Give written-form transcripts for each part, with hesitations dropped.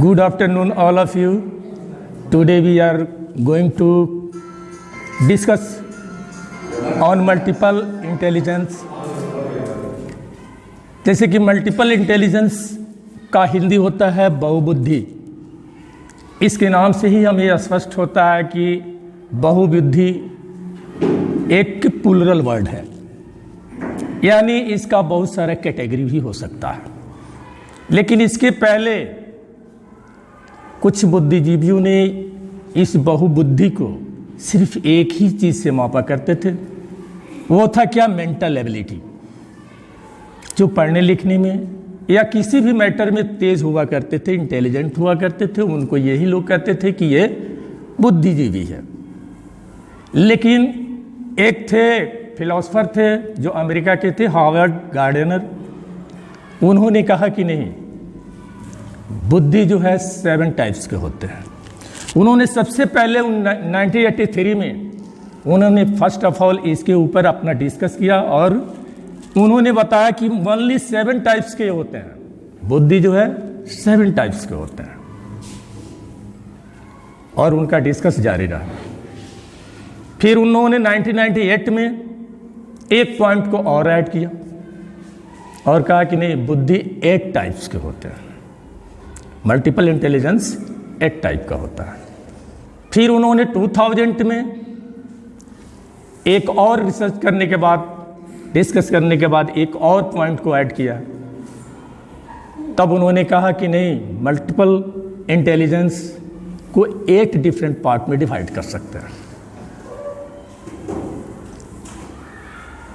Good afternoon, all of you. Today we are going to discuss on multiple intelligence. जैसे कि multiple intelligence का हिंदी होता है बहुबुद्धि। इसके नाम से ही हमें स्पष्ट होता है कि बहुबुद्धि एक प्लूरल वर्ड है, यानी इसका बहुत सारा कैटेगरी भी हो सकता है। लेकिन इसके पहले कुछ बुद्धिजीवियों ने इस बहुबुद्धि को सिर्फ एक ही चीज़ से मापा करते थे, वो था क्या? Mental ability. जो पढ़ने लिखने में या किसी भी मैटर में तेज हुआ करते थे, इंटेलिजेंट हुआ करते थे, उनको यही लोग कहते थे कि ये बुद्धिजीवी है। लेकिन एक थे फिलोसफर थे जो अमेरिका के थे, हार्वर्ड गार्डनर। उन्होंने कहा कि नहीं, बुद्धि जो है 7 टाइप्स के होते हैं। उन्होंने सबसे पहले 1983 में उन्होंने फर्स्ट ऑफ ऑल इसके ऊपर अपना डिस्कस किया और उन्होंने बताया कि ओनली 7 टाइप्स के होते हैं। बुद्धि जो है 7 टाइप्स के होते हैं और उनका डिस्कस जारी रहा। फिर उन्होंने 1998 में एक पॉइंट को और ऐड किया और कहा कि नहीं, बुद्धि 8 टाइप्स के होते हैं। मल्टीपल इंटेलिजेंस 8 टाइप का होता है। फिर उन्होंने 2000 में एक और रिसर्च करने के बाद, डिस्कस करने के बाद एक और पॉइंट को ऐड किया। तब उन्होंने कहा कि नहीं, मल्टीपल इंटेलिजेंस को 8 डिफरेंट पार्ट में डिवाइड कर सकते हैं।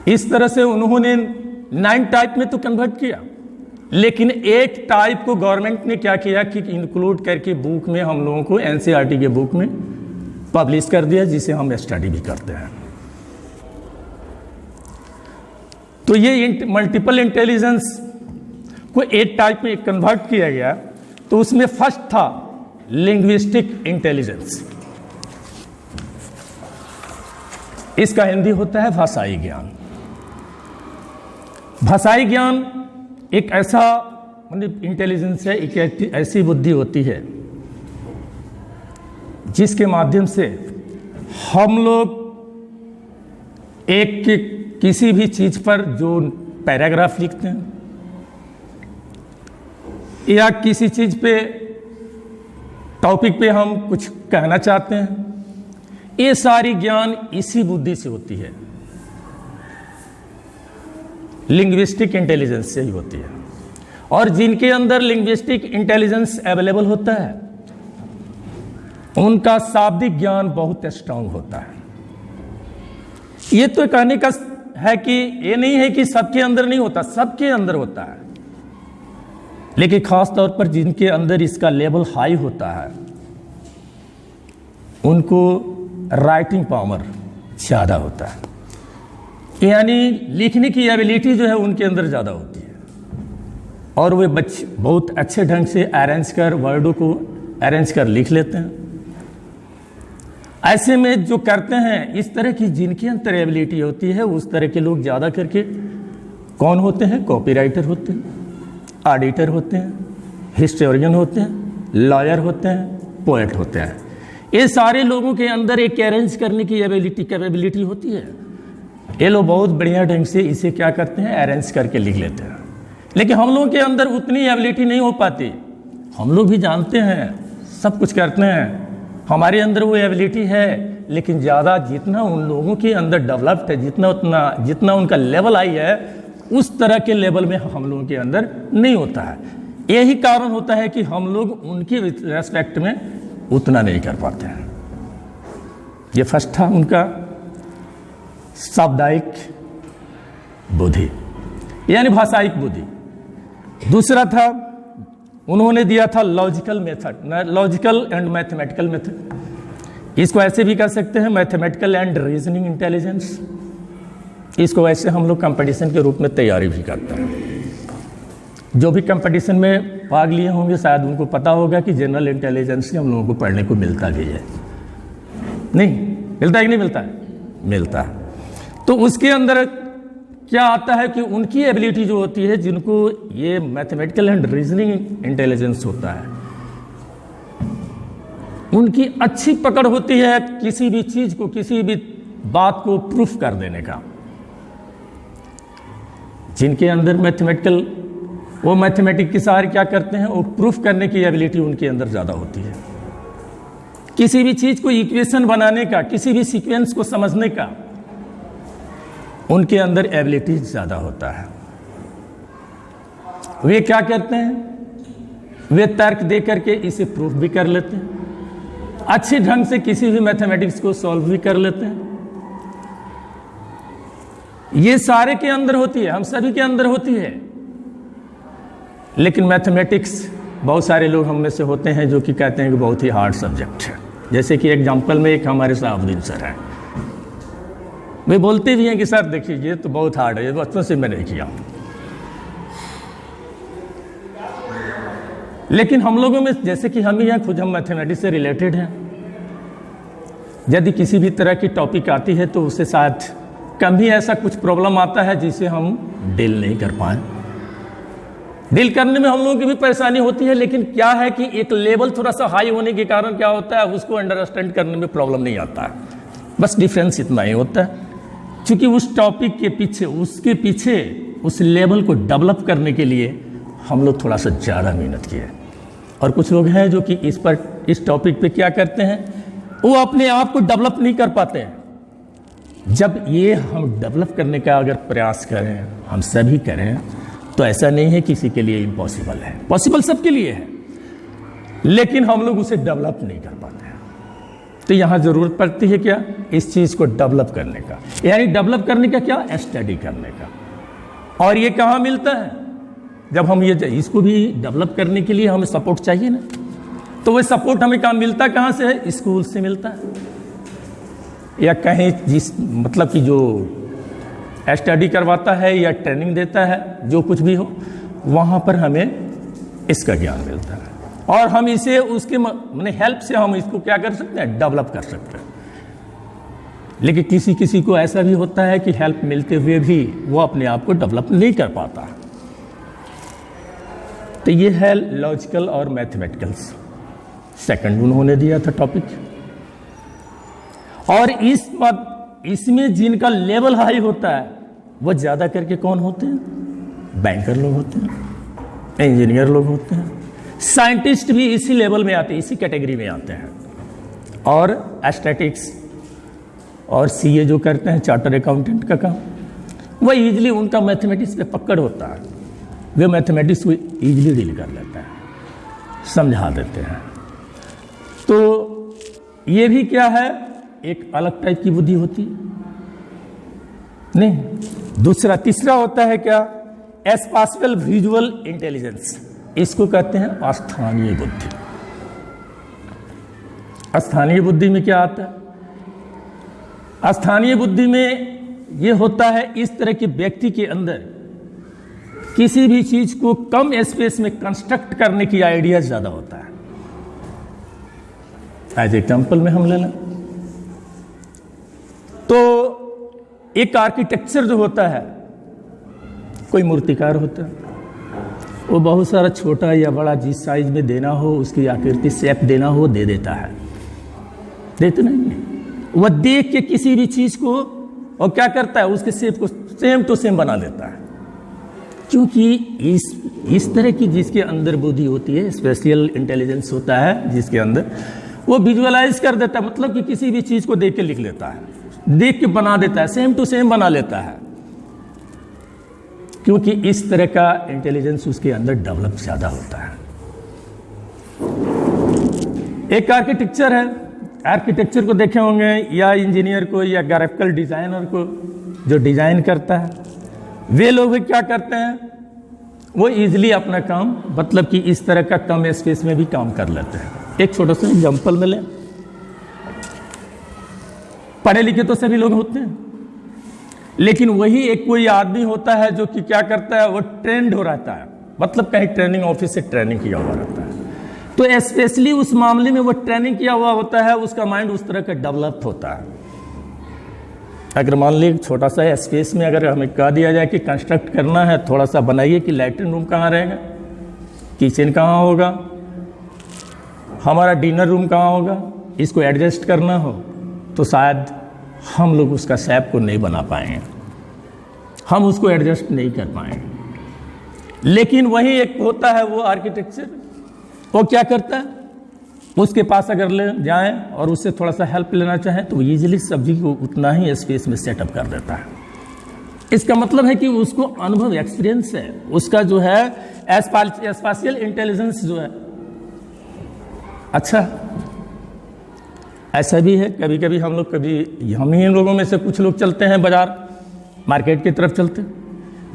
इस तरह से उन्होंने 9 टाइप में तो कन्वर्ट किया, लेकिन 8 टाइप को गवर्नमेंट ने क्या किया कि इंक्लूड करके बुक में हम लोगों को एनसीईआरटी के बुक में पब्लिश कर दिया, जिसे हम स्टडी भी करते हैं। तो ये मल्टीपल इंटेलिजेंस को 8 टाइप में कन्वर्ट किया गया। तो उसमें फर्स्ट था लिंग्विस्टिक इंटेलिजेंस। इसका हिंदी होता है भाषाई ज्ञान। भाषाई ज्ञान एक ऐसा मतलब इंटेलिजेंस है, एक ऐसी बुद्धि होती है जिसके माध्यम से हम लोग एक किसी भी चीज पर जो पैराग्राफ लिखते हैं या किसी चीज पे टॉपिक पे हम कुछ कहना चाहते हैं, ये सारी ज्ञान इसी बुद्धि से होती है, लिंग्विस्टिक इंटेलिजेंस से ही होती है। और जिनके अंदर लिंग्विस्टिक इंटेलिजेंस अवेलेबल होता है, उनका शाब्दिक ज्ञान बहुत स्ट्रांग होता है। ये तो कहने का है कि ये नहीं है कि सबके अंदर नहीं होता, सबके अंदर होता है, लेकिन खास तौर पर जिनके अंदर इसका लेवल हाई होता है, उनको राइटिंग पावर ज़्यादा होता है, यानी लिखने की एबिलिटी जो है उनके अंदर ज़्यादा होती है और वे बच्चे बहुत अच्छे ढंग से अरेंज कर वर्डों को अरेंज कर लिख लेते हैं। ऐसे में जो करते हैं, इस तरह की जिनके अंदर एबिलिटी होती है, उस तरह के लोग ज़्यादा करके कौन होते हैं? कॉपीराइटर होते हैं, ऑडिटर होते हैं, हिस्टोरियन होते हैं, लॉयर होते हैं, पोएट होते हैं। ये सारे लोगों के अंदर एक अरेंज करने की कैपेबिलिटी होती है। ये लोग बहुत बढ़िया ढंग से इसे क्या करते हैं? अरेंज करके लिख लेते हैं। लेकिन हम लोगों के अंदर उतनी एबिलिटी नहीं हो पाती। हम लोग भी जानते हैं, सब कुछ करते हैं, हमारे अंदर वो एबिलिटी है, लेकिन ज़्यादा जितना उन लोगों के अंदर डेवलप्ड है, जितना उनका लेवल आई है, उस तरह के लेवल में हम लोगों के अंदर नहीं होता है। यही कारण होता है कि हम लोग उनके रेस्पेक्ट में उतना नहीं कर पाते हैं। ये फर्स्ट था उनका शाब्दिक बुद्धि, यानी भाषाई बुद्धि। दूसरा था, उन्होंने दिया था logical method, logical and mathematical method. इसको ऐसे भी कर सकते हैं, मैथमेटिकल एंड रीजनिंग इंटेलिजेंस। इसको ऐसे हम लोग कंपटीशन के रूप में तैयारी भी करते हैं। जो भी कंपटीशन में भाग लिए होंगे शायद उनको पता होगा कि जनरल इंटेलिजेंस से हम लोगों को पढ़ने को मिलता भी है। नहीं मिलता है कि नहीं मिलता है? मिलता है। तो उसके अंदर क्या आता है कि उनकी एबिलिटी जो होती है, जिनको ये मैथमेटिकल एंड रीजनिंग इंटेलिजेंस होता है, उनकी अच्छी पकड़ होती है किसी भी चीज को, किसी भी बात को प्रूफ कर देने का। जिनके अंदर मैथमेटिकल, वो मैथमेटिक्स के सहारे क्या करते हैं, वो प्रूफ करने की एबिलिटी उनके अंदर ज़्यादा होती है। किसी भी चीज़ को इक्वेशन बनाने का, किसी भी सीक्वेंस को समझने का उनके अंदर एबिलिटी ज़्यादा होता है। वे क्या करते हैं, वे तर्क दे करके इसे प्रूफ भी कर लेते हैं, अच्छे ढंग से किसी भी मैथमेटिक्स को सॉल्व भी कर लेते हैं। ये सारे के अंदर होती है, हम सभी के अंदर होती है। लेकिन मैथमेटिक्स, बहुत सारे लोग हम में से होते हैं जो कि कहते हैं कि बहुत ही हार्ड सब्जेक्ट है। जैसे कि एग्जाम्पल में एक हमारे साहबुद्दीन सर हैं, वे बोलते भी हैं कि सर देखिए ये तो बहुत हार्ड है, ये बचपन से मैं नहीं किया। लेकिन हम लोगों में, जैसे कि हम ही हैं, खुद हम मैथमेटिक्स से रिलेटेड हैं, यदि किसी भी तरह की टॉपिक आती है तो उससे साथ कम ही ऐसा कुछ प्रॉब्लम आता है जिसे हम डील नहीं कर पाए। डील करने में हम लोगों की भी परेशानी होती है, लेकिन क्या है कि एक लेवल थोड़ा सा हाई होने के कारण क्या होता है, उसको अंडरस्टैंड करने में प्रॉब्लम नहीं आता है। बस डिफरेंस इतना ही होता है, क्योंकि उस टॉपिक के पीछे, उसके पीछे उस लेवल को डेवलप करने के लिए हम लोग थोड़ा सा ज़्यादा मेहनत किए। और कुछ लोग हैं जो कि इस टॉपिक पे क्या करते हैं, वो अपने आप को डेवलप नहीं कर पाते हैं। जब ये हम डेवलप करने का अगर प्रयास करें, हम सभी करें, तो ऐसा नहीं है किसी के लिए इम्पॉसिबल है, पॉसिबल सबके लिए है, लेकिन हम लोग उसे डेवलप नहीं कर पाते हैं। तो यहाँ जरूरत पड़ती है क्या, इस चीज़ को डेवलप करने का, यानी डेवलप करने का क्या, स्टडी करने का। और ये कहाँ मिलता है, जब हम ये इसको भी डेवलप करने के लिए हमें सपोर्ट चाहिए ना, तो वह सपोर्ट हमें कहाँ मिलता, कहाँ से है, स्कूल से मिलता है, या कहीं जिस मतलब कि जो स्टडी करवाता है या ट्रेनिंग देता है, जो कुछ भी हो, वहाँ पर हमें इसका ज्ञान मिलता है। और हम इसे उसके माने हेल्प से हम इसको क्या कर सकते हैं, डेवलप कर सकते हैं। लेकिन किसी किसी को ऐसा भी होता है कि हेल्प मिलते हुए भी वो अपने आप को डेवलप नहीं कर पाता। तो ये है लॉजिकल और मैथमेटिकल्स, सेकंड उन्होंने दिया था टॉपिक। और इसमें जिनका लेवल हाई होता है वो ज़्यादा करके कौन होते हैं, बैंकर लोग होते हैं, इंजीनियर लोग होते हैं, साइंटिस्ट भी इसी लेवल में आते हैं, इसी कैटेगरी में आते हैं। और स्टैटिक्स और सीए जो करते हैं, चार्टर अकाउंटेंट का काम, वह ईजिली उनका मैथमेटिक्स पे पकड़ होता है, वे मैथमेटिक्स को ईजिली डील कर लेते हैं, समझा देते हैं। तो ये भी क्या है, एक अलग टाइप की बुद्धि होती है नहीं। दूसरा, तीसरा होता है क्या, एस्पाशियल विजुअल इंटेलिजेंस, इसको कहते हैं स्थानीय बुद्धि। स्थानीय बुद्धि में क्या आता है, स्थानीय बुद्धि में यह होता है इस तरह के व्यक्ति के अंदर किसी भी चीज को कम स्पेस में कंस्ट्रक्ट करने की आइडिया ज्यादा होता है। एज एग्जाम्पल में हम ले लें तो एक आर्किटेक्चर जो होता है, कोई मूर्तिकार होता है, वो बहुत सारा छोटा या बड़ा जिस साइज में देना हो, उसकी आकृति शेप देना हो, दे देता है, देते नहीं है। वह देख के किसी भी चीज को और क्या करता है, उसके शेप को सेम टू सेम बना देता है। क्योंकि इस तरह की जिसके अंदर बुद्धि होती है, स्पेशल इंटेलिजेंस होता है जिसके अंदर, वो विजुअलाइज कर देता है, मतलब कि किसी भी चीज को देख के लिख लेता है, देख के बना देता है, सेम टू सेम बना लेता है। क्योंकि इस तरह का इंटेलिजेंस उसके अंदर डेवलप ज्यादा होता है। एक आर्किटेक्चर है, आर्किटेक्चर को देखे होंगे, या इंजीनियर को या ग्राफिकल डिजाइनर को जो डिजाइन करता है, वे लोग भी क्या करते हैं, वो इजीली अपना काम, मतलब कि इस तरह का कम स्पेस में भी काम कर लेते हैं। एक छोटा सा एग्जांपल में लें, पढ़े लिखे तो सभी लोग होते हैं, लेकिन वही एक कोई आदमी होता है जो कि क्या करता है, वो ट्रेंड हो रहता है, मतलब कहीं ट्रेनिंग ऑफिस से ट्रेनिंग किया हुआ रहता है, तो स्पेशली उस मामले में वो ट्रेनिंग किया हुआ होता है, उसका माइंड उस तरह का डेवलप होता है। अगर मान लीजिए छोटा सा स्पेस में अगर हमें कह दिया जाए कि कंस्ट्रक्ट करना है, थोड़ा सा बनाइए कि लैट्रिन रूम कहाँ रहेगा, किचन कहाँ होगा, हमारा डिनर रूम कहाँ होगा, इसको एडजस्ट करना हो तो शायद हम लोग उसका शैप को नहीं बना पाएंगे, हम उसको एडजस्ट नहीं कर पाएंगे। लेकिन वही एक होता है वो आर्किटेक्चर, वो क्या करता है, उसके पास अगर ले जाएं और उससे थोड़ा सा हेल्प लेना चाहें तो इजीली सब्जी को उतना ही स्पेस में सेटअप कर देता है। इसका मतलब है कि उसको अनुभव, एक्सपीरियंस है, उसका जो है स्पाशियल इंटेलिजेंस जो है अच्छा। ऐसा भी है कभी कभी हम लोग, कभी हम ही लोगों में से कुछ लोग चलते हैं बाजार मार्केट की तरफ चलते,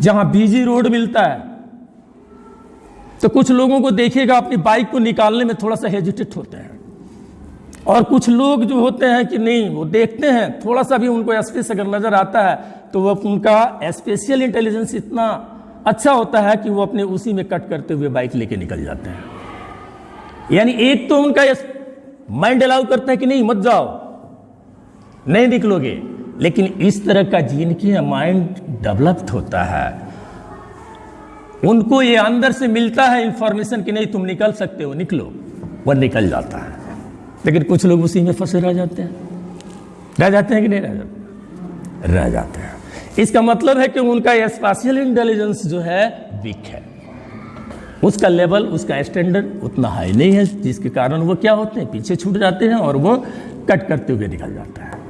जहां बिजी रोड मिलता है तो कुछ लोगों को देखिएगा अपनी बाइक को निकालने में थोड़ा सा हेजिटेट होते हैं, और कुछ लोग जो होते हैं कि नहीं, वो देखते हैं थोड़ा सा भी उनको स्पेस अगर नजर आता है तो वो उनका स्पेशियल इंटेलिजेंस इतना अच्छा होता है कि वो अपने उसी में कट करते हुए बाइक लेके निकल जाते हैं। यानी एक तो उनका माइंड अलाउ करता है कि नहीं मत जाओ, नहीं निकलोगे, लेकिन इस तरह का जिनकी माइंड डेवलप्ड होता है उनको ये अंदर से मिलता है इंफॉर्मेशन कि नहीं तुम निकल सकते हो, निकलो, वह निकल जाता है। लेकिन कुछ लोग उसी में फंसे रह जाते हैं कि नहीं रह जाते, रह जाते हैं। इसका मतलब है कि उनका स्पेशियल इंटेलिजेंस जो है वीक है, उसका लेवल, उसका स्टैंडर्ड उतना हाई नहीं है, जिसके कारण वो क्या होते हैं, पीछे छूट जाते हैं और वो कट करते हुए निकल जाता है।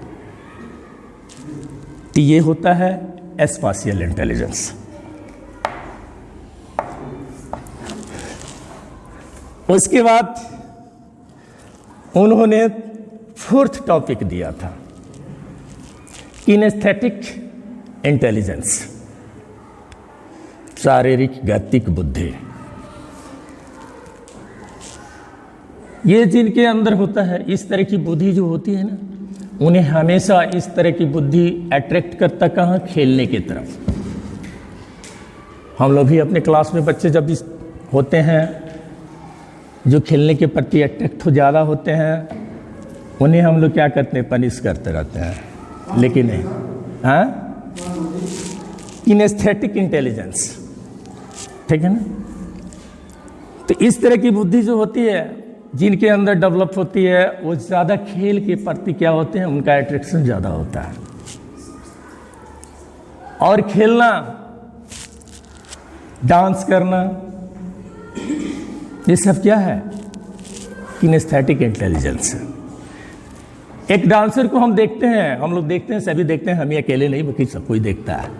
तो ये होता है स्पेशियल इंटेलिजेंस। उसके बाद उन्होंने फोर्थ टॉपिक दिया था, किनेस्थेटिक इंटेलिजेंस, शारीरिक गतिक बुद्धि। ये जिनके अंदर होता है, इस तरह की बुद्धि जो होती है ना, उन्हें हमेशा इस तरह की बुद्धि अट्रैक्ट करता कहाँ, खेलने की तरफ। हम लोग भी अपने क्लास में बच्चे जब होते हैं जो खेलने के प्रति अट्रैक्ट ज़्यादा होते हैं, उन्हें हम लोग क्या करते हैं, पनिश करते रहते हैं। लेकिन नहीं, हाँ, किनेस्थेटिक इंटेलिजेंस, ठीक है ना। तो इस तरह की बुद्धि जो होती है, जिनके अंदर डेवलप होती है, वो ज़्यादा खेल के प्रति क्या होते हैं, उनका अट्रैक्शन ज़्यादा होता है। और खेलना, डांस करना, ये सब क्या है, किनेस्थेटिक इंटेलिजेंस। एक डांसर को हम देखते हैं, हम लोग देखते हैं, सभी देखते हैं, हम ही अकेले नहीं बल्कि सब कोई देखता है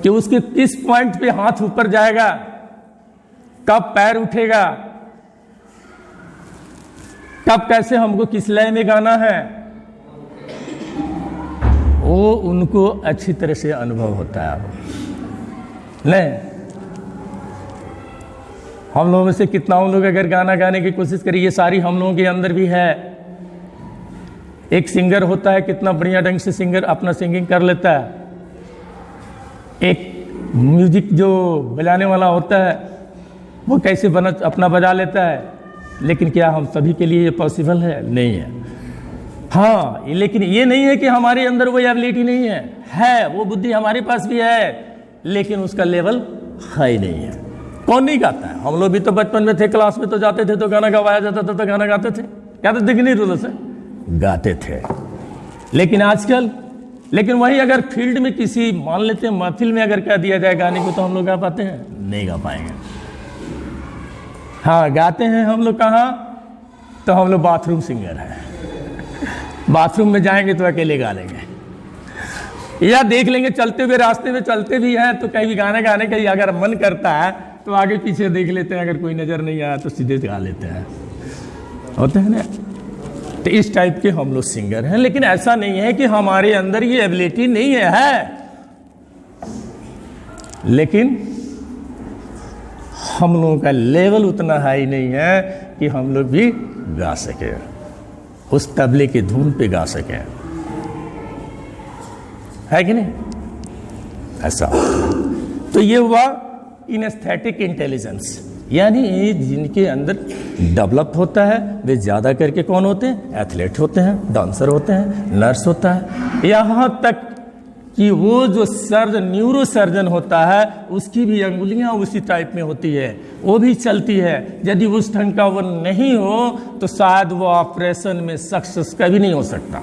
कि उसके किस पॉइंट पे हाथ ऊपर जाएगा, कब पैर उठेगा, कब कैसे हमको किस लय में गाना है, वो उनको अच्छी तरह से अनुभव होता है। नहीं, हम लोगों में से कितना लोग अगर गाना गाने की कोशिश करें, ये सारी हम लोगों के अंदर भी है। एक सिंगर होता है, कितना बढ़िया ढंग से सिंगर अपना सिंगिंग कर लेता है। एक म्यूजिक जो बजाने वाला होता है, वो कैसे अपना बजा लेता है। लेकिन क्या हम सभी के लिए ये पॉसिबल है? नहीं है। हाँ, लेकिन ये नहीं है कि हमारे अंदर वो एबिलिटी नहीं है, वो बुद्धि हमारे पास भी है, लेकिन उसका लेवल हाई नहीं है। कौन नहीं गाता है? हम लोग भी तो बचपन में थे, क्लास में तो जाते थे तो गाना गवाया जाता था तो गाना गाते थे, गाते थे कि नहीं, रूल से गाते थे। लेकिन आजकल, लेकिन वही अगर फील्ड में किसी, मान लेते हैं महफिल में अगर कह दिया जाए गाने को, तो हम लोग गा पाते हैं? नहीं गा पाएंगे। हाँ, गाते हैं हम लोग कहाँ, तो हम लोग बाथरूम सिंगर हैं। बाथरूम में जाएंगे तो अकेले गा लेंगे, या देख लेंगे चलते हुए, रास्ते में चलते भी हैं तो कहीं भी गाने गाने का अगर मन करता है तो आगे पीछे देख लेते हैं, अगर कोई नज़र नहीं आया तो सीधे गा लेते हैं, होते हैं ना। तो इस टाइप के हम लोग सिंगर हैं। लेकिन ऐसा नहीं है कि हमारे अंदर ये एबिलिटी नहीं है, लेकिन हम लोगों का लेवल उतना हाई नहीं है कि हम लोग भी गा सके, उस तबले की धुन पे गा सके, है कि नहीं? ऐसा। तो ये हुआ किनेस्थेटिक इंटेलिजेंस, यानी जिनके अंदर डेवलप होता है वे ज़्यादा करके कौन होते हैं? एथलीट होते हैं, डांसर होते हैं, नर्स होता है, यहाँ तक कि वो जो सर्जन न्यूरो सर्जन होता है उसकी भी अंगुलियां उसी टाइप में होती है, वो भी चलती है। यदि उस ढंग का वो नहीं हो तो शायद वो ऑपरेशन में सक्सेस कभी नहीं हो सकता,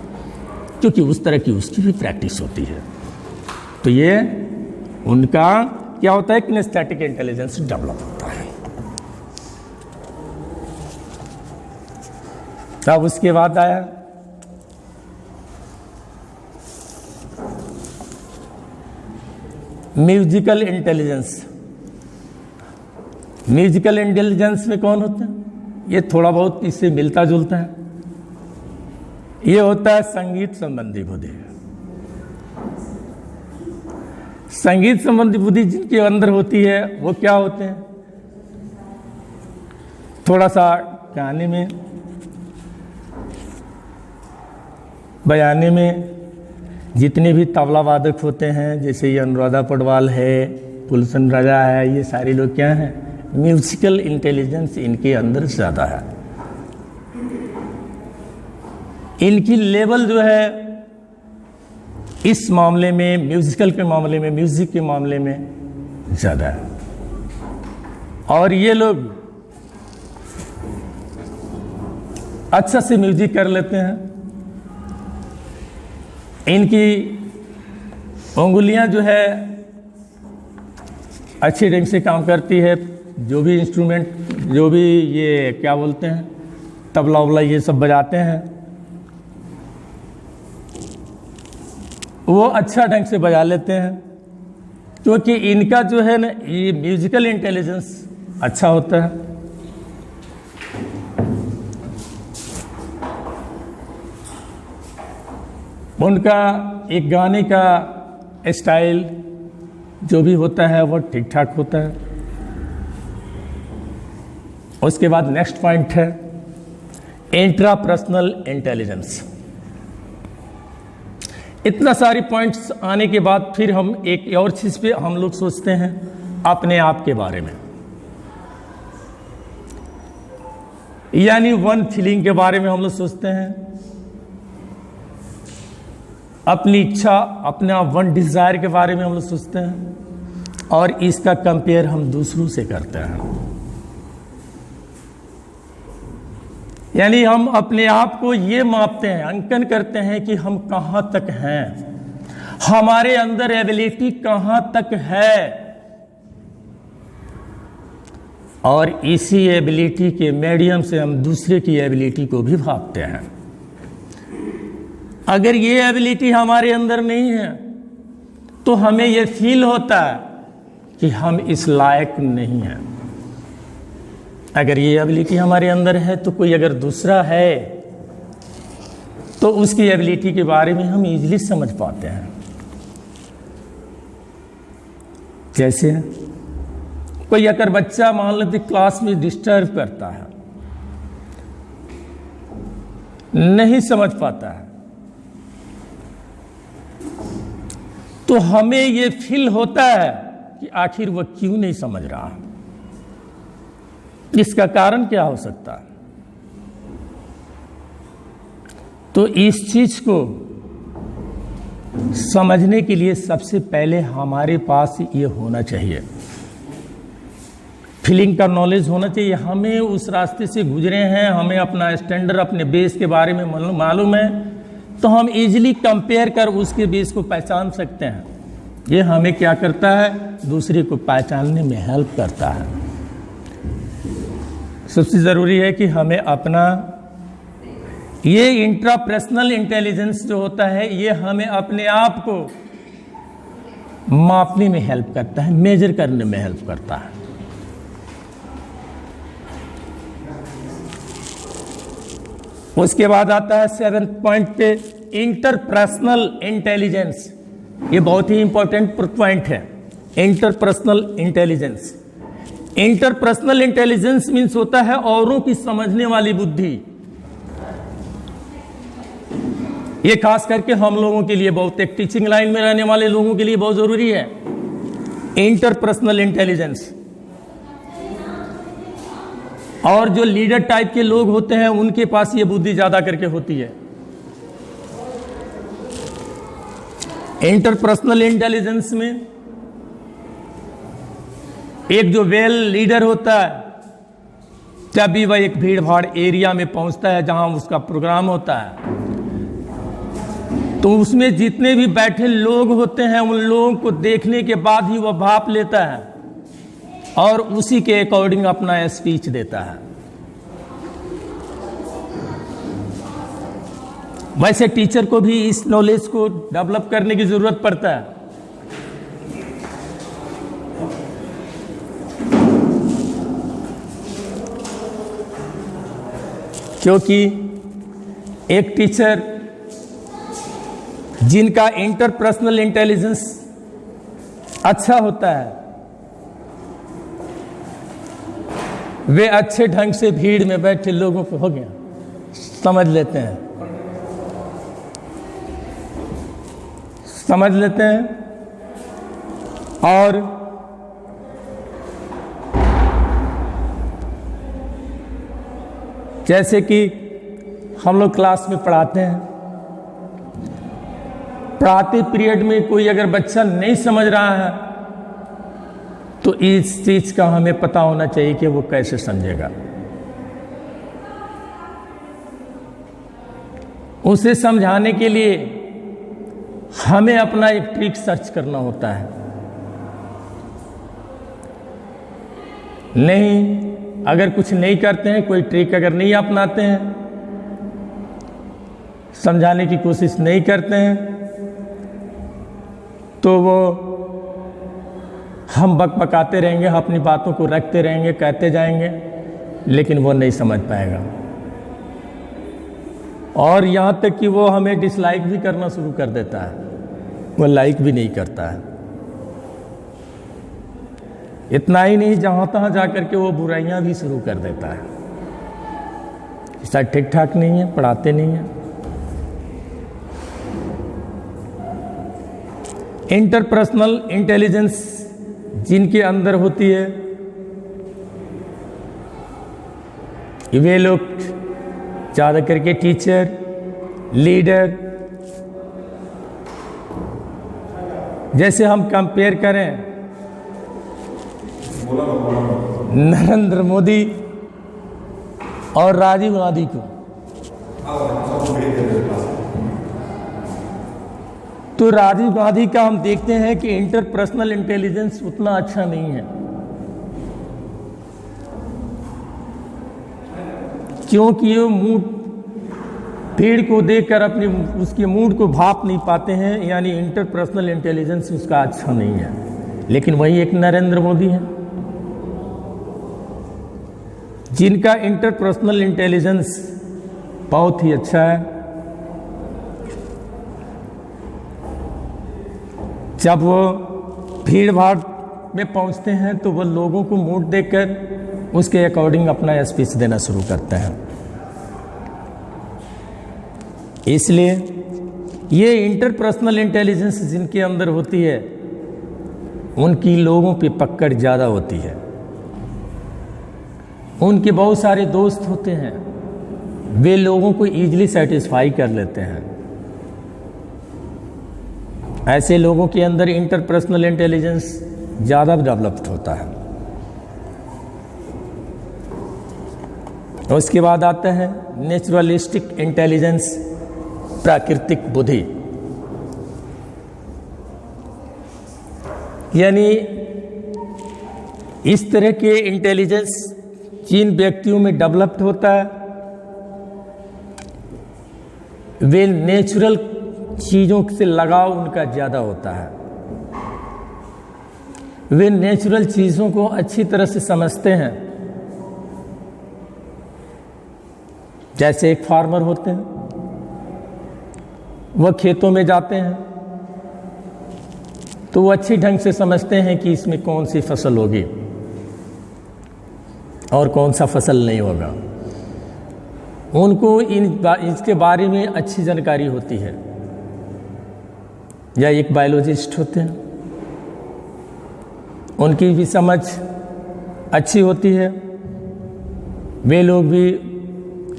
क्योंकि उस तरह की उसकी भी प्रैक्टिस होती है। तो ये उनका क्या होता है, किनेस्थेटिक इंटेलिजेंस डेवलप होता है। तब उसके बाद आया म्यूजिकल इंटेलिजेंस। म्यूजिकल इंटेलिजेंस में कौन होता है, ये थोड़ा बहुत इससे मिलता जुलता है। ये होता है संगीत संबंधी बुद्धि। संगीत संबंधी बुद्धि जिनके अंदर होती है वो क्या होते हैं, थोड़ा सा गाने में, बजाने में, जितने भी तबला वादक होते हैं, जैसे ये अनुराधा पडवाल है, गुलशन राजा है, ये सारे लोग क्या हैं, म्यूजिकल इंटेलिजेंस इनके अंदर ज़्यादा है। इनकी लेवल जो है इस मामले में, म्यूजिकल के मामले में, म्यूजिक के मामले में ज़्यादा है। और ये लोग अच्छा से म्यूजिक कर लेते हैं। इनकी उंगलियां जो है अच्छे ढंग से काम करती है। जो भी इंस्ट्रूमेंट, जो भी ये क्या बोलते हैं, तबला उबला ये सब बजाते हैं, वो अच्छा ढंग से बजा लेते हैं, क्योंकि इनका जो है ना ये म्यूजिकल इंटेलिजेंस अच्छा होता है। उनका एक गाने का स्टाइल जो भी होता है वो ठीक ठाक होता है। उसके बाद नेक्स्ट पॉइंट है इंट्रापर्सनल इंटेलिजेंस। इतना सारी पॉइंट्स आने के बाद फिर हम एक और चीज पे हम लोग सोचते हैं, अपने आप के बारे में, यानी वन फीलिंग के बारे में हम लोग सोचते हैं, अपनी इच्छा, अपना वन डिजायर के बारे में हम लोग सोचते हैं, और इसका कंपेयर हम दूसरों से करते हैं। यानी हम अपने आप को ये मापते हैं, अंकन करते हैं कि हम कहां तक हैं, हमारे अंदर एबिलिटी कहां तक है, और इसी एबिलिटी के मीडियम से हम दूसरे की एबिलिटी को भी भापते हैं। अगर ये एबिलिटी हमारे अंदर नहीं है तो हमें ये फील होता है कि हम इस लायक नहीं हैं। अगर ये एबिलिटी हमारे अंदर है तो कोई अगर दूसरा है तो उसकी एबिलिटी के बारे में हम इजीली समझ पाते हैं। जैसे कोई अगर बच्चा मान लो क्लास में डिस्टर्ब करता है, नहीं समझ पाता है, तो हमें ये फील होता है कि आखिर वह क्यों नहीं समझ रहा, इसका कारण क्या हो सकता है। तो इस चीज को समझने के लिए सबसे पहले हमारे पास ये होना चाहिए, फीलिंग का नॉलेज होना चाहिए। हमें उस रास्ते से गुजरे हैं, हमें अपना स्टैंडर्ड, अपने बेस के बारे में मालूम है, तो हम इजीली कंपेयर कर उसके बेस को पहचान सकते हैं। ये हमें क्या करता है, दूसरे को पहचानने में हेल्प करता है। सबसे ज़रूरी है कि हमें अपना ये इंट्रापर्सनल इंटेलिजेंस जो होता है, ये हमें अपने आप को मापने में हेल्प करता है, मेजर करने में हेल्प करता है। उसके बाद आता है 7th पॉइंट पे इंटरपर्सनल इंटेलिजेंस। ये बहुत ही इंपॉर्टेंट पॉइंट है, interpersonal intelligence. Interpersonal intelligence means होता है औरों की समझने वाली बुद्धि। ये खास करके हम लोगों के लिए बहुत, एक टीचिंग लाइन में रहने वाले लोगों के लिए बहुत जरूरी है इंटरपर्सनल इंटेलिजेंस। और जो लीडर टाइप के लोग होते हैं उनके पास ये बुद्धि ज्यादा करके होती है। इंटरपर्सनल इंटेलिजेंस में एक जो वेल लीडर होता है, जब भी वह एक भीड़ भाड़ एरिया में पहुंचता है जहां उसका प्रोग्राम होता है, तो उसमें जितने भी बैठे लोग होते हैं उन लोगों को देखने के बाद ही वह भाप लेता है और उसी के अकॉर्डिंग अपना स्पीच देता है। वैसे टीचर को भी इस नॉलेज को डेवलप करने की जरूरत पड़ता है। क्योंकि एक टीचर जिनका इंटरपर्सनल इंटेलिजेंस अच्छा होता है, वे अच्छे ढंग से भीड़ में बैठे लोगों को हो गया समझ लेते हैं और जैसे कि हम लोग क्लास में पढ़ाते हैं, पढ़ाते पीरियड में कोई अगर बच्चा नहीं समझ रहा है तो इस चीज का हमें पता होना चाहिए कि वो कैसे समझेगा। उसे समझाने के लिए हमें अपना एक ट्रिक सर्च करना होता है। नहीं, अगर कुछ नहीं करते हैं, कोई ट्रिक अगर नहीं अपनाते हैं, समझाने की कोशिश नहीं करते हैं, तो वो हम बकबकाते रहेंगे, अपनी बातों को रखते रहेंगे, कहते जाएंगे, लेकिन वो नहीं समझ पाएगा और यहाँ तक कि वो हमें डिसलाइक भी करना शुरू कर देता है, वो लाइक भी नहीं करता है। इतना ही नहीं, जहाँ तहाँ जाकर के वो बुराइयाँ भी शुरू कर देता है, ऐसा ठीक ठाक नहीं है, पढ़ाते नहीं है। इंटरपर्सनल इंटेलिजेंस जिनके अंदर होती है, वे लोग ज़्यादा करके टीचर, लीडर, जैसे हम कंपेयर करें नरेंद्र मोदी और राजीव गांधी को, तो राजीव गांधी का हम देखते हैं कि इंटरपर्सनल इंटेलिजेंस उतना अच्छा नहीं है, क्योंकि वो मूड भीड़ को देखकर अपनी उसके मूड को भाप नहीं पाते हैं, यानी इंटरपर्सनल इंटेलिजेंस उसका अच्छा नहीं है। लेकिन वही एक नरेंद्र मोदी है जिनका इंटरपर्सनल इंटेलिजेंस बहुत ही अच्छा है। जब वो भीड़ भाड़ में पहुंचते हैं तो वो लोगों को मूड देखकर उसके अकॉर्डिंग अपना स्पीच देना शुरू करते हैं। इसलिए ये इंटरपर्सनल इंटेलिजेंस जिनके अंदर होती है, उनकी लोगों पे पकड़ ज़्यादा होती है। उनके बहुत सारे दोस्त होते हैं, वे लोगों को ईजिली सेटिस्फाई कर लेते हैं। ऐसे लोगों के अंदर इंटरपर्सनल इंटेलिजेंस ज़्यादा डेवलप्ड होता है। और उसके बाद आता है नेचुरलिस्टिक इंटेलिजेंस, प्राकृतिक बुद्धि। यानी इस तरह के इंटेलिजेंस जिन व्यक्तियों में डेवलप्ड होता है, वे नेचुरल चीज़ों से लगाव उनका ज़्यादा होता है। वे नेचुरल चीज़ों को अच्छी तरह से समझते हैं। जैसे एक फार्मर होते हैं, वह खेतों में जाते हैं तो वो अच्छी ढंग से समझते हैं कि इसमें कौन सी फसल होगी और कौन सा फसल नहीं होगा। उनको इसके बारे में अच्छी जानकारी होती है। या एक बायोलॉजिस्ट होते हैं, उनकी भी समझ अच्छी होती है। वे लोग भी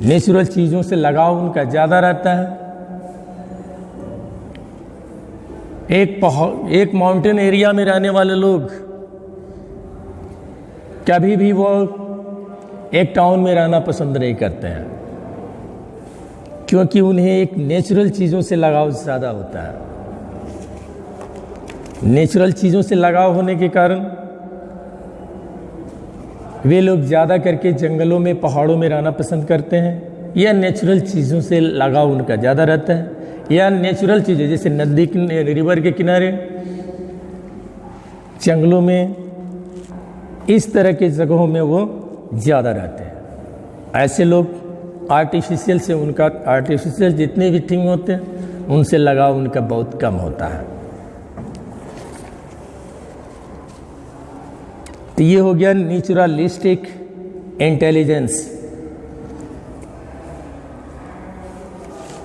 नेचुरल चीज़ों से लगाव उनका ज़्यादा रहता है। एक माउंटेन एरिया में रहने वाले लोग कभी भी वो एक टाउन में रहना पसंद नहीं करते हैं, क्योंकि उन्हें एक नेचुरल चीज़ों से लगाव ज़्यादा होता है। नेचुरल चीज़ों से लगाव होने के कारण वे लोग ज़्यादा करके जंगलों में, पहाड़ों में रहना पसंद करते हैं, या नेचुरल चीज़ों से लगाव उनका ज़्यादा रहता है, या नेचुरल चीज़ें जैसे नदी, रिवर के किनारे, जंगलों में, इस तरह के जगहों में वो ज़्यादा रहते हैं। ऐसे लोग आर्टिफिशियल जितने भी थिंग होते हैं उनसे लगाव उनका बहुत कम होता है। तो ये हो गया नेचुरलिस्टिक इंटेलिजेंस।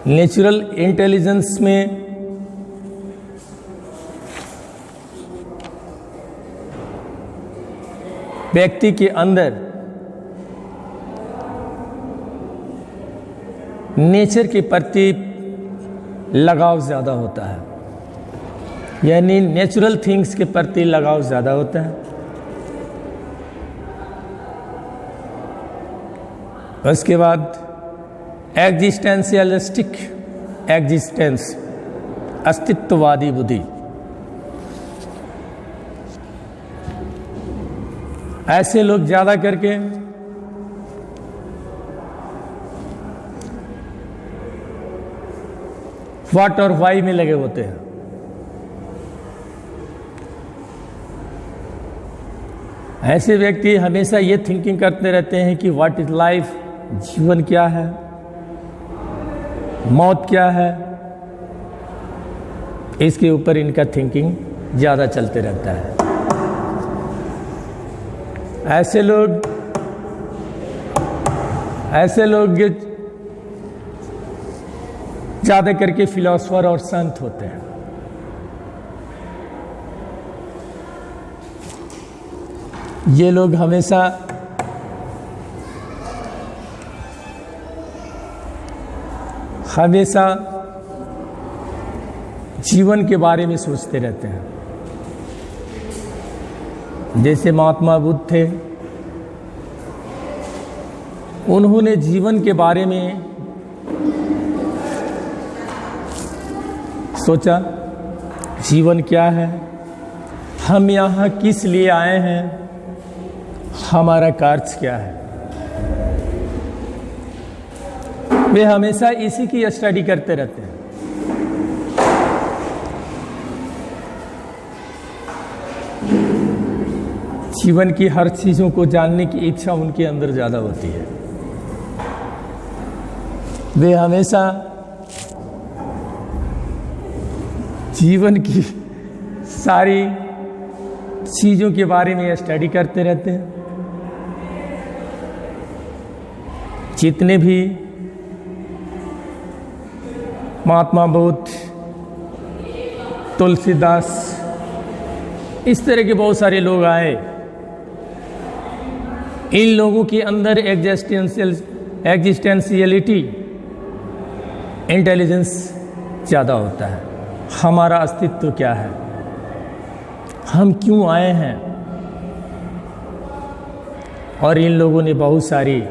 नेचुरल इंटेलिजेंस में व्यक्ति के अंदर नेचर के प्रति लगाव ज़्यादा होता है, यानी नेचुरल थिंग्स के प्रति लगाव ज़्यादा होता है। उसके बाद एग्जिस्टेंशियलिस्टिक एग्जिस्टेंस, अस्तित्ववादी बुद्धि। ऐसे लोग ज़्यादा करके व्हाट और वाई में लगे होते हैं। ऐसे व्यक्ति हमेशा ये थिंकिंग करते रहते हैं कि व्हाट इज लाइफ, जीवन क्या है, मौत क्या है, इसके ऊपर इनका थिंकिंग ज़्यादा चलते रहता है। ऐसे लोग ज़्यादा करके फिलोसोफर और संत होते हैं। ये लोग हमेशा जीवन के बारे में सोचते रहते हैं। जैसे महात्मा बुद्ध थे, उन्होंने जीवन के बारे में सोचा, जीवन क्या है, हम यहाँ किस लिए आए हैं, हमारा कार्य क्या है। वे हमेशा इसी की स्टडी करते रहते हैं। जीवन की हर चीज़ों को जानने की इच्छा उनके अंदर ज़्यादा होती है। वे हमेशा जीवन की सारी चीज़ों के बारे में स्टडी करते रहते हैं। जितने भी महात्मा बुद्ध, तुलसीदास, इस तरह के बहुत सारे लोग आए, इन लोगों के अंदर एग्जिस्टेंशियलिटी इंटेलिजेंस ज़्यादा होता है। हमारा अस्तित्व क्या है, हम क्यों आए हैं। और इन लोगों ने बहुत सारी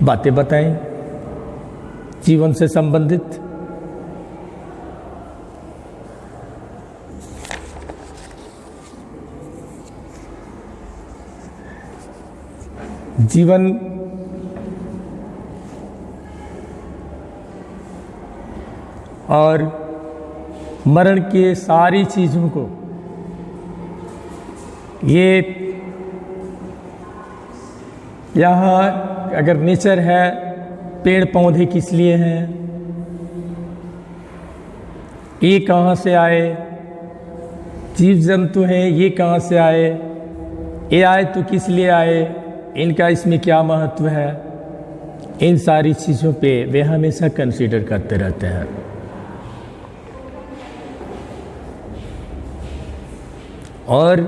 बातें बताई जीवन से संबंधित। जीवन और मरण के सारी चीज़ों को, ये यहाँ अगर नेचर है, पेड़ पौधे किस लिए हैं, ये कहाँ से आए, जीव जंतु हैं ये कहाँ से आए, ये आए तो किस लिए आए, इनका इसमें क्या महत्व है, इन सारी चीज़ों पे वे हमेशा कंसीडर करते रहते हैं। और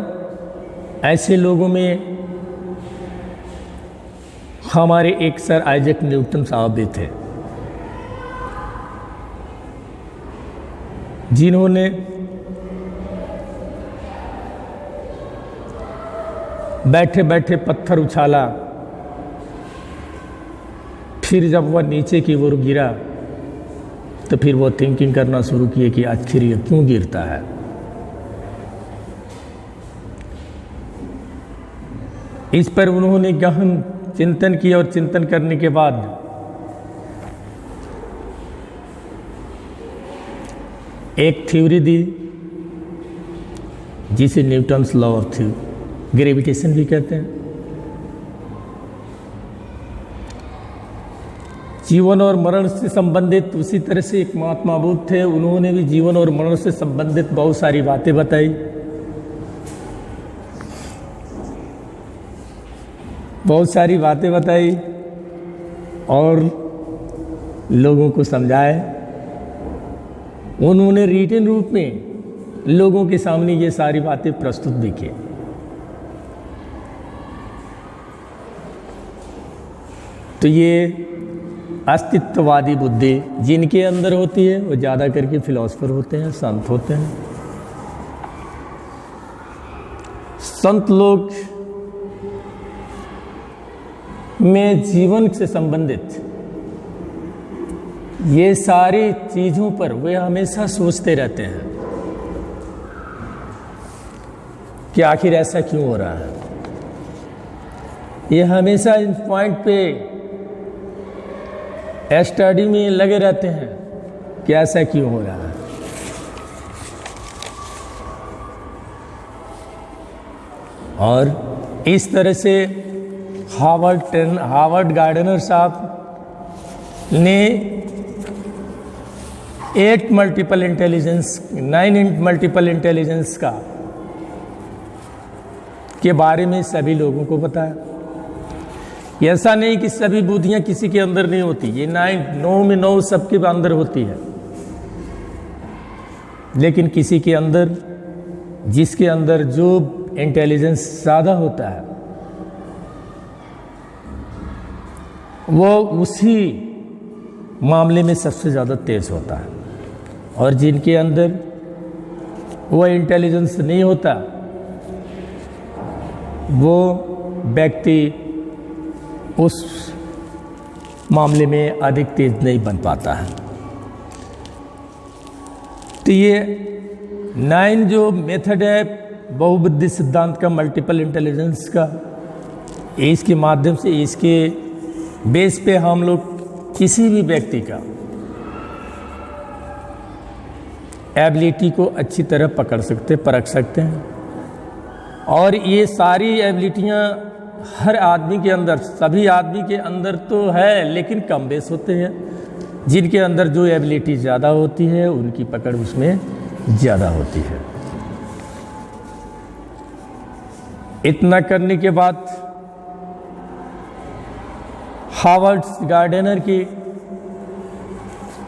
ऐसे लोगों में हमारे एक सर आइजैक न्यूटन साहब भी थे। जिन्होंने बैठे बैठे पत्थर उछाला, फिर जब वह नीचे की ओर गिरा तो फिर वो थिंकिंग करना शुरू किए कि आखिर ये क्यों गिरता है। इस पर उन्होंने गहन चिंतन किया और चिंतन करने के बाद एक थ्योरी दी जिसे न्यूटन्स लॉ ऑफ ग्रेविटेशन भी कहते हैं। जीवन और मरण से संबंधित उसी तरह से एक महात्मा बुद्ध थे, उन्होंने भी जीवन और मरण से संबंधित बहुत सारी बातें बताई, बहुत सारी बातें बताई और लोगों को समझाए। उन्होंने रिटन रूप में लोगों के सामने ये सारी बातें प्रस्तुत भी की। तो ये अस्तित्ववादी बुद्धि जिनके अंदर होती है वो ज़्यादा करके फिलोसफर होते हैं, संत होते हैं। संत लोग में जीवन से संबंधित ये सारी चीज़ों पर वे हमेशा सोचते रहते हैं कि आखिर ऐसा क्यों हो रहा है। ये हमेशा इन पॉइंट पे स्टडी में लगे रहते हैं कि ऐसा क्यों हो रहा है। और इस तरह से हार्वर्ड गार्डनर साहब ने 9 मल्टीपल इंटेलिजेंस का के बारे में सभी लोगों को बताया। ऐसा नहीं कि सभी बुद्धियां किसी के अंदर नहीं होती, ये 9 में 9 सबके अंदर होती है, लेकिन किसी के अंदर, जिसके अंदर जो इंटेलिजेंस ज़्यादा होता है वो उसी मामले में सबसे ज़्यादा तेज होता है, और जिनके अंदर वो इंटेलिजेंस नहीं होता वो व्यक्ति उस मामले में अधिक तेज नहीं बन पाता है। तो ये 9 जो मेथड है बहुबुद्धि सिद्धांत का, मल्टीपल इंटेलिजेंस का, इसके माध्यम से, इसके बेस पे हम लोग किसी भी व्यक्ति का एबिलिटी को अच्छी तरह पकड़ सकते, परख सकते हैं। और ये सारी एबिलिटियाँ हर आदमी के अंदर, सभी आदमी के अंदर तो है, लेकिन कम बेस होते हैं। जिनके अंदर जो एबिलिटी ज़्यादा होती है उनकी पकड़ उसमें ज़्यादा होती है। इतना करने के बाद हार्वर्ड गार्डनर की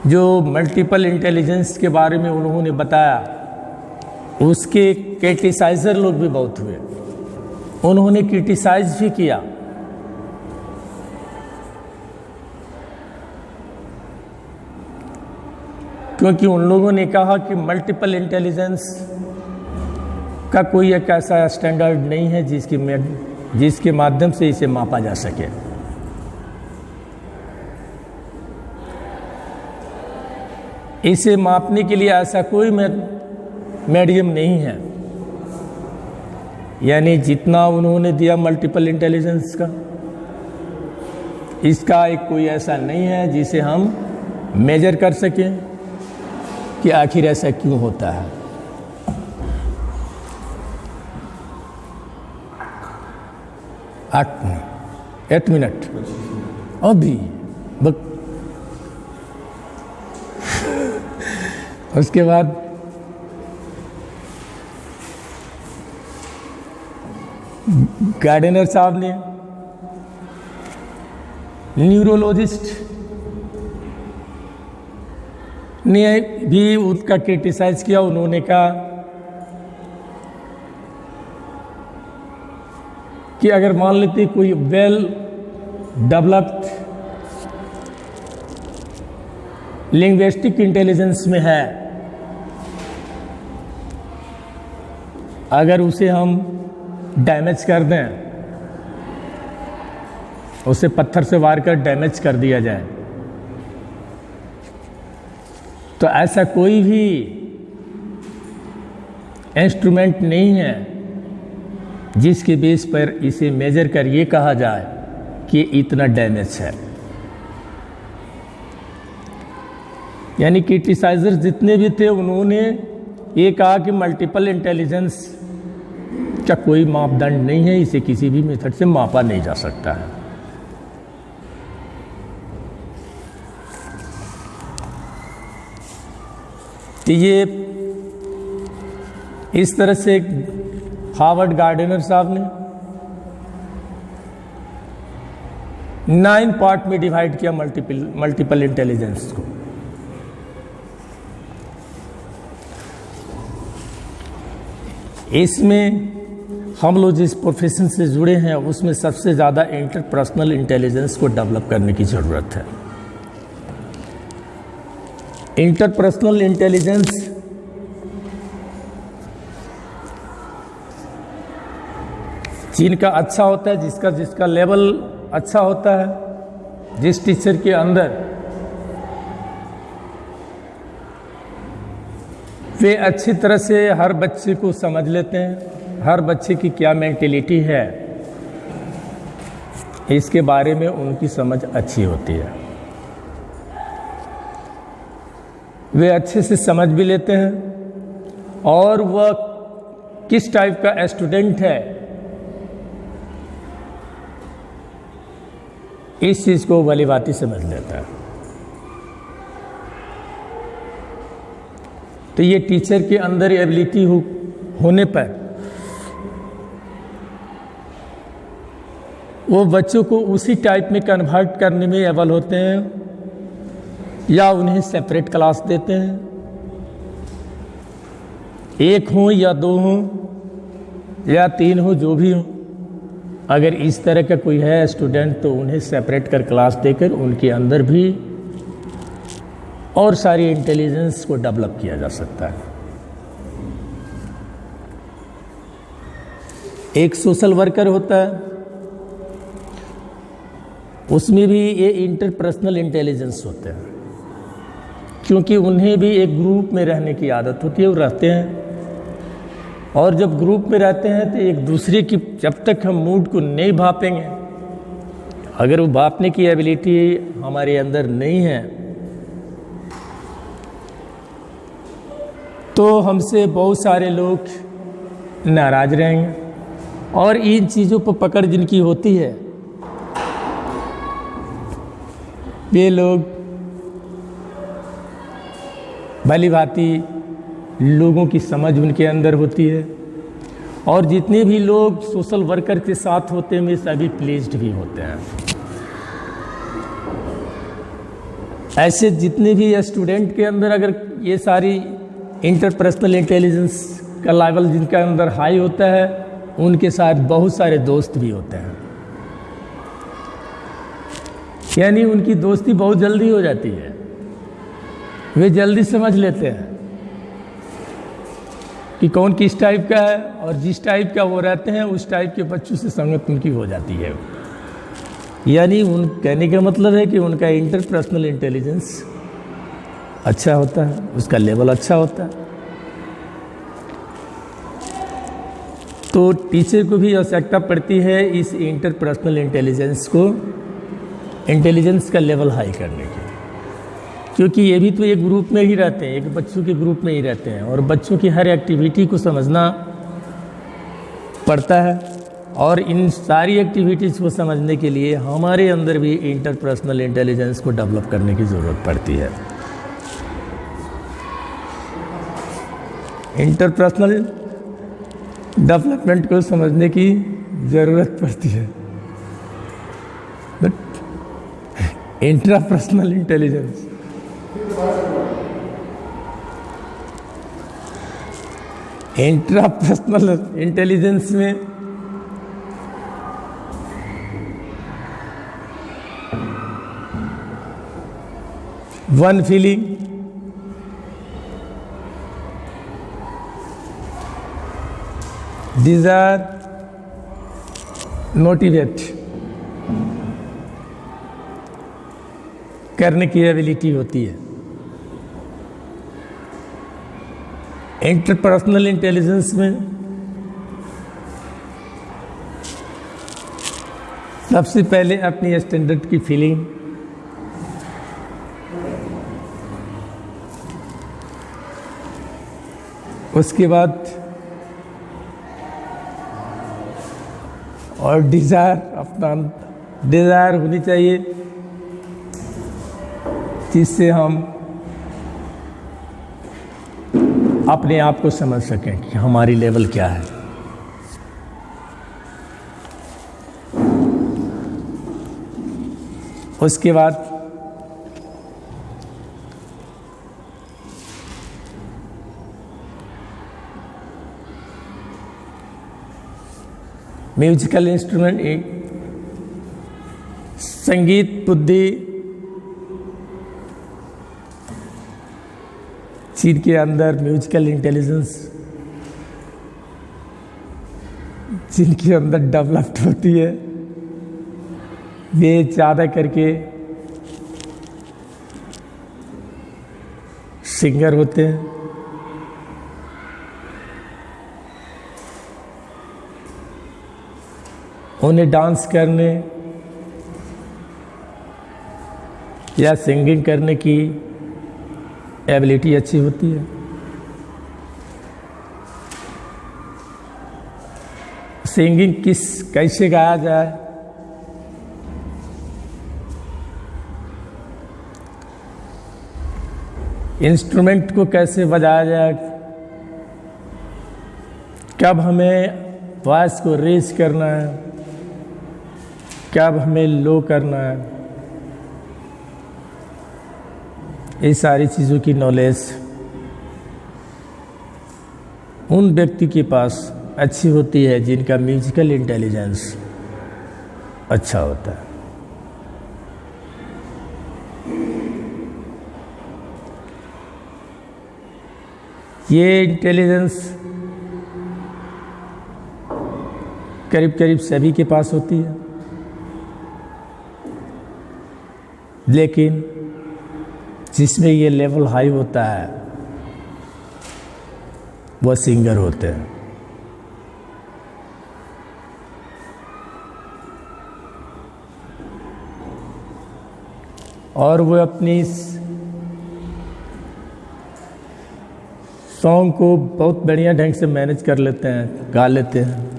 जो मल्टीपल इंटेलिजेंस के बारे में उन्होंने बताया, उसके क्रिटिसाइजर लोग भी बहुत हुए, उन्होंने क्रिटिसाइज भी किया। क्योंकि उन लोगों ने कहा कि मल्टीपल इंटेलिजेंस का कोई एक ऐसा स्टैंडर्ड नहीं है जिसके माध्यम से इसे मापा जा सके। इसे मापने के लिए ऐसा कोई मीडियम नहीं है। यानी जितना उन्होंने दिया मल्टीपल इंटेलिजेंस का, इसका एक कोई ऐसा नहीं है जिसे हम मेजर कर सकें कि आखिर ऐसा क्यों होता है। आठ मिनट अभी उसके बाद गार्डनर साहब ने न्यूरोलॉजिस्ट ने भी उसका क्रिटिसाइज किया। उन्होंने कहा कि अगर मान लेते कोई वेल डेवलप्ड लिंग्विस्टिक इंटेलिजेंस में है अगर उसे हम डैमेज कर दें, उसे पत्थर से वार कर डैमेज कर दिया जाए, तो ऐसा कोई भी इंस्ट्रूमेंट नहीं है जिसके बेस पर इसे मेजर कर ये कहा जाए कि इतना डैमेज है। यानी क्रिटिसाइजर्स जितने भी थे उन्होंने ये कहा कि मल्टीपल इंटेलिजेंस का कोई मापदंड नहीं है, इसे किसी भी मेथड से मापा नहीं जा सकता है। तो ये इस तरह से हार्वर्ड गार्डनर साहब ने 9 पार्ट में डिवाइड किया मल्टीपल इंटेलिजेंस को। इसमें हम लोग जिस प्रोफेशन से जुड़े हैं उसमें सबसे ज़्यादा इंटरपर्सनल इंटेलिजेंस को डेवलप करने की ज़रूरत है। इंटरपर्सनल इंटेलिजेंस जिनका अच्छा होता है, जिसका लेवल अच्छा होता है, जिस टीचर के अंदर वे अच्छी तरह से हर बच्चे को समझ लेते हैं, हर बच्चे की क्या मेंटेलिटी है इसके बारे में उनकी समझ अच्छी होती है, वे अच्छे से समझ भी लेते हैं और वह किस टाइप का स्टूडेंट है इस चीज़ को भलीभांति समझ लेता है। तो ये टीचर के अंदर एबिलिटी होने पर वो बच्चों को उसी टाइप में कन्वर्ट करने में एबल होते हैं या उन्हें सेपरेट क्लास देते हैं, 1 हो या 2 हो या 3 हो, जो भी हो। अगर इस तरह का कोई है स्टूडेंट तो उन्हें सेपरेट कर क्लास देकर उनके अंदर भी और सारी इंटेलिजेंस को डेवलप किया जा सकता है। एक सोशल वर्कर होता है, उसमें भी ये इंटरपर्सनल इंटेलिजेंस होते हैं, क्योंकि उन्हें भी एक ग्रुप में रहने की आदत होती है, वो रहते हैं और जब ग्रुप में रहते हैं तो एक दूसरे की जब तक हम मूड को नहीं भापेंगे, अगर वो भापने की एबिलिटी हमारे अंदर नहीं है तो हमसे बहुत सारे लोग नाराज रहेंगे। और इन चीज़ों पर पकड़ जिनकी होती है वे लोग भलीभांति लोगों की समझ उनके अंदर होती है और जितने भी लोग सोशल वर्कर के साथ होते हैं वे सभी प्लीज्ड भी होते हैं। ऐसे जितने भी स्टूडेंट के अंदर अगर ये सारी इंटरपर्सनल इंटेलिजेंस का लेवल जिनका अंदर हाई होता है उनके साथ बहुत सारे दोस्त भी होते हैं, यानी उनकी दोस्ती बहुत जल्दी हो जाती है, वे जल्दी समझ लेते हैं कि कौन किस टाइप का है और जिस टाइप का वो रहते हैं उस टाइप के बच्चों से संगत उनकी हो जाती है। यानी उन कहने का मतलब है कि उनका इंटरपर्सनल इंटेलिजेंस अच्छा होता है, उसका लेवल अच्छा होता है। तो टीचर को भी आवश्यकता पड़ती है इस इंटरपर्सनल इंटेलिजेंस का लेवल हाई करने की, क्योंकि ये भी तो एक ग्रुप में ही रहते हैं, एक बच्चों के ग्रुप में ही रहते हैं और बच्चों की हर एक्टिविटी को समझना पड़ता है और इन सारी एक्टिविटीज़ को समझने के लिए हमारे अंदर भी इंटरपर्सनल इंटेलिजेंस को डेवलप करने की ज़रूरत पड़ती है। इंटरपर्सनल डेवलपमेंट को समझने की ज़रूरत पड़ती है, बट इंट्रापर्सनल इंटेलिजेंस में one feeling, These are motivate करने की एबिलिटी होती है। इंटरपर्सनल इंटेलिजेंस में सबसे पहले अपनी स्टैंडर्ड की फीलिंग, उसके बाद और डिज़ायर, अपना डिज़ायर होनी चाहिए जिससे हम अपने आप को समझ सकें कि हमारी लेवल क्या है। उसके बाद म्यूजिकल इंस्ट्रूमेंट, एक संगीत बुद्धि जिनके अंदर म्यूजिकल इंटेलिजेंस जिनके अंदर डेवलप्ड होती है, वे ज़्यादा करके सिंगर होते हैं। उन्हें डांस करने या सिंगिंग करने की एबिलिटी अच्छी होती है। सिंगिंग कैसे गाया जाए, इंस्ट्रूमेंट को कैसे बजाया जाए, कब हमें वॉइस को रेज करना है, कब हमें लो करना है, ये सारी चीज़ों की नॉलेज उन व्यक्ति के पास अच्छी होती है जिनका म्यूजिकल इंटेलिजेंस अच्छा होता है। ये इंटेलिजेंस करीब करीब सभी के पास होती है, लेकिन जिसमें ये लेवल हाई होता है वह सिंगर होते हैं। और वो अपनी सॉन्ग को बहुत बढ़िया ढंग से मैनेज कर लेते हैं, गा लेते हैं।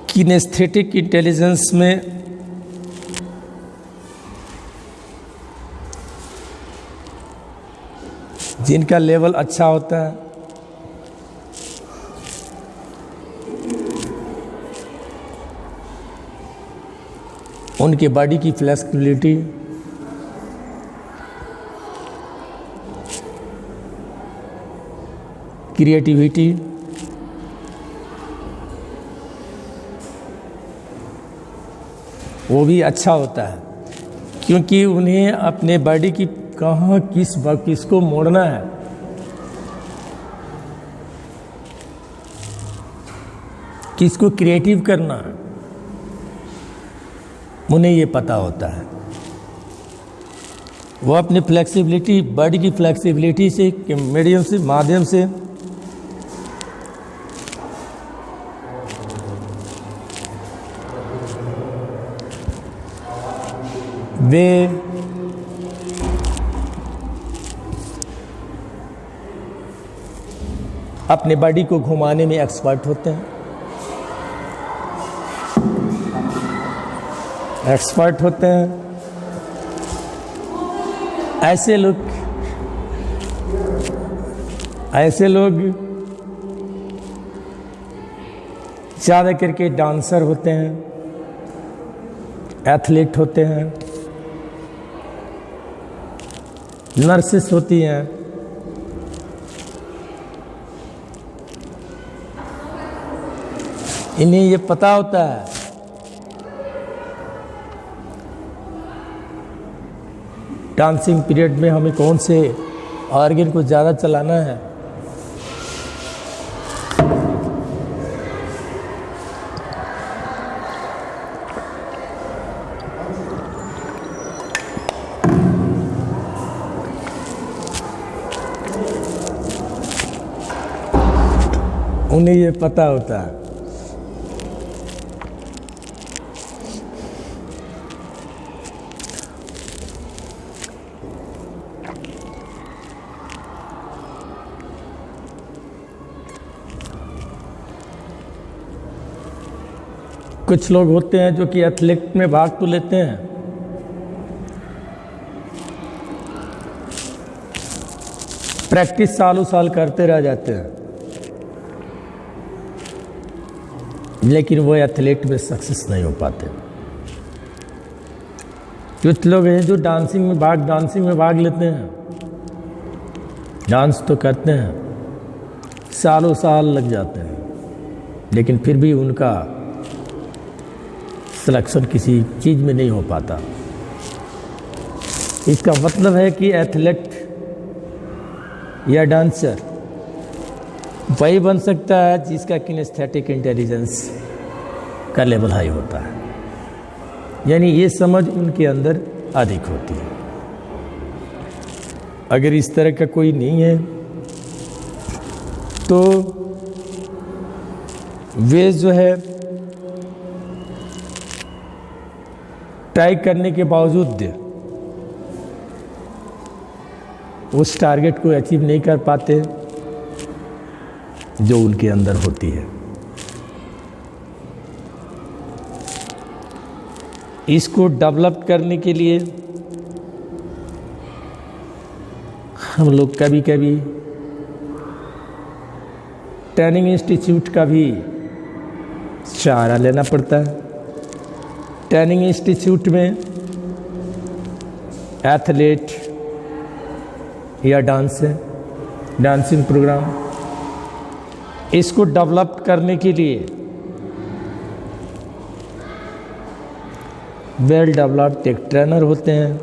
किनेस्थेटिक इंटेलिजेंस में जिनका लेवल अच्छा होता है, उनके बॉडी की फ्लेक्सिबिलिटी, क्रिएटिविटी, वो भी अच्छा होता है, क्योंकि उन्हें अपने बॉडी की कहाँ किसको मोड़ना है, किसको क्रिएटिव करना है, उन्हें ये पता होता है। वो अपनी फ्लेक्सिबिलिटी, बॉडी की फ्लेक्सिबिलिटी से, माध्यम से वे अपने बॉडी को घुमाने में एक्सपर्ट होते हैं, ऐसे लोग ज़्यादा करके डांसर होते हैं, एथलीट होते हैं, नर्सेस होती हैं, इन्हें ये पता होता है डांसिंग पीरियड में हमें कौन से ऑर्गन को ज़्यादा चलाना है। उन्हें ये पता होता है। कुछ लोग होते हैं जो कि एथलेट में भाग तो लेते हैं, प्रैक्टिस सालों साल करते रह जाते हैं, लेकिन वो एथलीट में सक्सेस नहीं हो पाते। कुछ लोग हैं जो डांसिंग में भाग लेते हैं, डांस तो करते हैं, सालों साल लग जाते हैं, लेकिन फिर भी उनका सिलेक्शन किसी चीज़ में नहीं हो पाता। इसका मतलब है कि एथलीट या डांसर वही बन सकता है जिसका किनेस्थेटिक इंटेलिजेंस का लेवल हाई होता है, यानी ये समझ उनके अंदर अधिक होती है। अगर इस तरह का कोई नहीं है तो वे जो है ट्राई करने के बावजूद उस टारगेट को अचीव नहीं कर पाते जो उनके अंदर होती है। इसको डेवलप करने के लिए हम लोग कभी कभी ट्रेनिंग इंस्टीट्यूट का भी सहारा लेना पड़ता है। ट्रेनिंग इंस्टीट्यूट में एथलीट या डांसिंग प्रोग्राम, इसको डेवलप करने के लिए वेल डेवलप्ड एक ट्रेनर होते हैं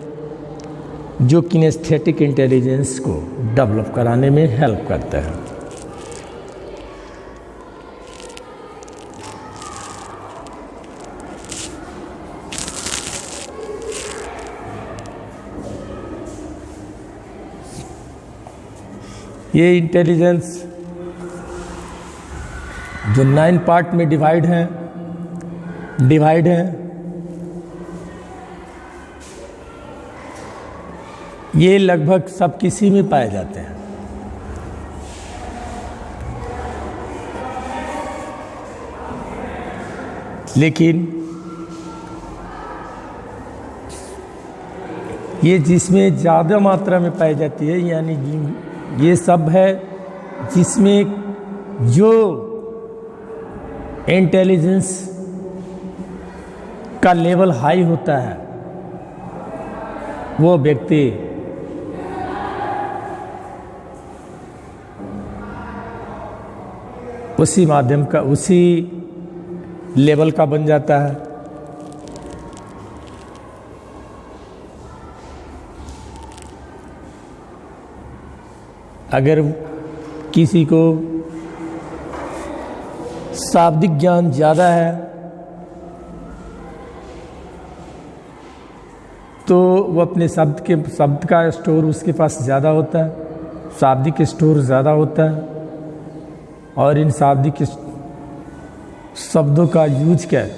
जो किनेस्थेटिक इंटेलिजेंस को डेवलप कराने में हेल्प करते हैं। ये इंटेलिजेंस जो 9 पार्ट में डिवाइड है, ये लगभग सब किसी में पाए जाते हैं। लेकिन ये जिसमें ज़्यादा मात्रा में पाई जाती है, यानी ये सब है जिसमें जो इंटेलिजेंस का लेवल हाई होता है वो व्यक्ति उसी माध्यम का, उसी लेवल का बन जाता है। अगर किसी को शाब्दिक ज्ञान ज़्यादा है तो वो अपने शब्द का स्टोर उसके पास ज़्यादा होता है, शाब्दिक स्टोर ज़्यादा होता है, और इन शाब्दिक शब्दों का यूज कर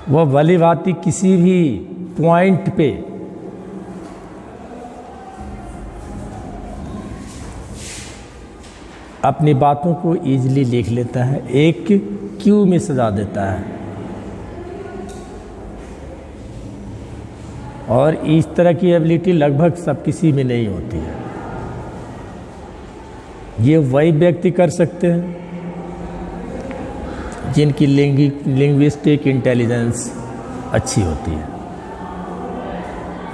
वह भली भांति किसी भी पॉइंट पे अपनी बातों को ईजिली लिख लेता है, एक क्यू में सजा देता है। और इस तरह की एबिलिटी लगभग सब किसी में नहीं होती है। ये वही व्यक्ति कर सकते हैं जिनकी लिंग्विस्टिक इंटेलिजेंस अच्छी होती है,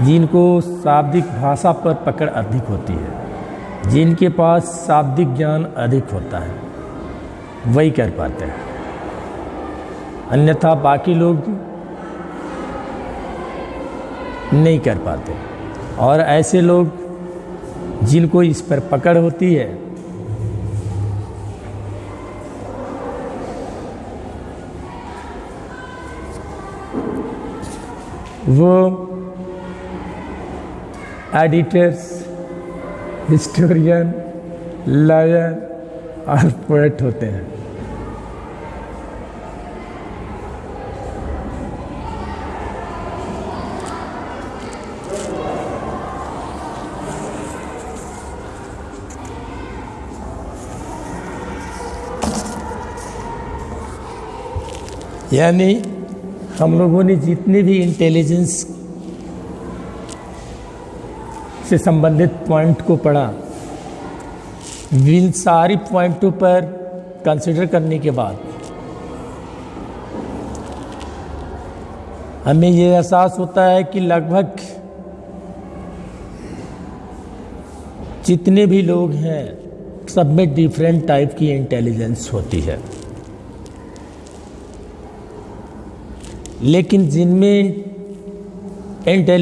जिनको शाब्दिक भाषा पर पकड़ अधिक होती है, जिनके पास शाब्दिक ज्ञान अधिक होता है, वही कर पाते हैं। अन्यथा बाकी लोग नहीं कर पाते। और ऐसे लोग जिनको इस पर पकड़ होती है, वो एडिटर्स, हिस्टोरियन, लॉयर और पोएट होते हैं। यानी हम लोगों ने जितने भी इंटेलिजेंस से संबंधित पॉइंट को पढ़ा, इन सारी पॉइंटों पर कंसिडर करने के बाद हमें ये एहसास होता है कि लगभग जितने भी लोग हैं सब में डिफरेंट टाइप की इंटेलिजेंस होती है, लेकिन जिनमें इंटेलिजेंस